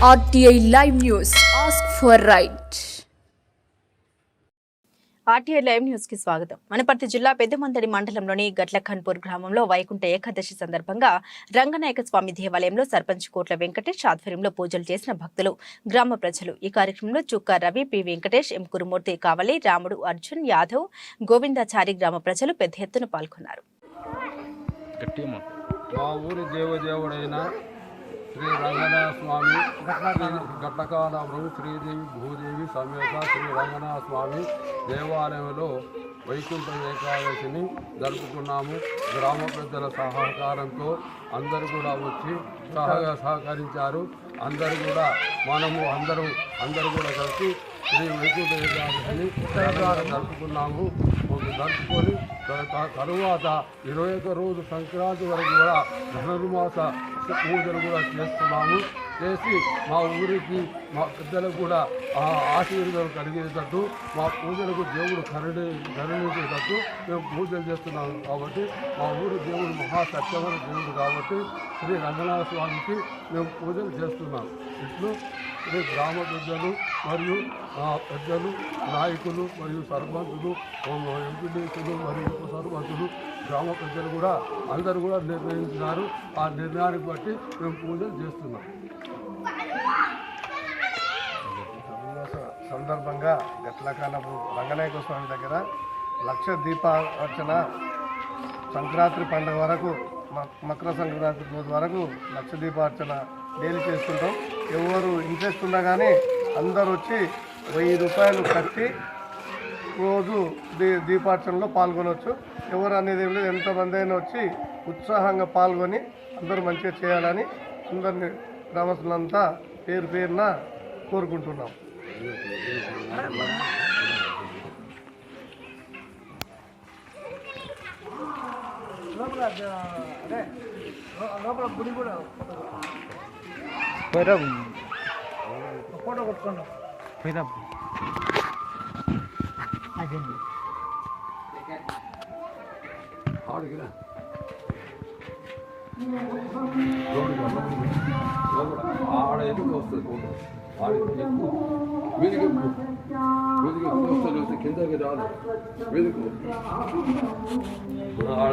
RTI Live News. Ask for right. RTI live news కి స్వాగతం. వనపర్తి జిల్లా పెద్దమందడి మండలంలోని గట్లఖన్పూర్ గ్రామంలో వైకుంఠ ఏకాదశి సందర్భంగా రంగనాయక స్వామి దేవాలయంలో సర్పంచ్ కోట్ల వెంకటేష్ ఆధ్వర్యంలో పూజలు చేసిన భక్తులు, గ్రామ ప్రజలు. ఈ కార్యక్రమంలో చుక్కా రవి, పి వెంకటేష్, ఎం కురుమూర్తి, కావలి, రాముడు, అర్జున్, యాదవ్, గోవిందాచారి గ్రామ ప్రజలు పెద్ద ఎత్తున పాల్గొన్నారు. మా ఊరి దేవదేవుడైన శ్రీ రంగనాథ స్వామి గట్లకానపురం శ్రీదేవి భూదేవి సమేత శ్రీ రంగనాథ స్వామి దేవాలయంలో వైకుంఠ ఏకాదశిని జరుపుకున్నాము. గ్రామ పెద్దల సహకారంతో అందరూ కూడా వచ్చి సహకరించారు. అందరూ కూడా అందరూ కూడా కలిసి శ్రీ వైకుంఠ ఏకాదశిని జరుపుకున్నాము. జరుపుకొని తరువాత 21 రోజు సంక్రాంతి వరకు కూడా ధనుర్మాస పూజలు కూడా చేస్తున్నాము. చేసి మా ఊరికి మా పెద్దలకు కూడా ఆశీర్వాదం కలిగేటట్టు మా పూజలకు దేవుడు కరుణించేటట్టు మేము పూజలు చేస్తున్నాము. కాబట్టి మా ఊరు దేవుడు మహాసత్యమైన దేవుడు కాబట్టి శ్రీ రంగనాథ స్వామికి మేము పూజలు చేస్తున్నాం. ఇట్లు శ్రీ గ్రామ పెద్దలు మరియు పెద్దలు, నాయకులు మరియు సర్పంచులు, ఎంపీడీసీలు మరియు ఉప సర్పంచులు, గ్రామ పెద్దలు కూడా అందరూ కూడా నిర్ణయించినారు. ఆ నిర్ణయాన్ని బట్టి మేము పూజలు చేస్తున్నాం. సందర్భంగా గట్లకానపు రంగనాయక స్వామి దగ్గర లక్ష దీపార్చన సంక్రాంతి పండుగ వరకు, మకర సంక్రాంతి రోజు వరకు లక్ష దీపార్చన డైలీ చేస్తుంటాం. ఎవరు ఇంట్రెస్ట్ ఉన్నా కానీ అందరూ వచ్చి 1000 రూపాయలు కట్టి రోజు దీపార్చనలో పాల్గొనవచ్చు. ఎవరు అనేది ఏం లేదు, ఎంతమంది అయినా వచ్చి ఉత్సాహంగా పాల్గొని అందరూ మంచిగా చేయాలని అందరినీ గ్రామస్తులంతా పేరున కోరుకుంటున్నాం. లోపల గుడి కూడా ఫోటో కొట్టుకోండి. ఆడ ఎదుగు వస్తుంది, వీధికి వస్తుంది, కిందకి రాదు. వీధికి ఆడ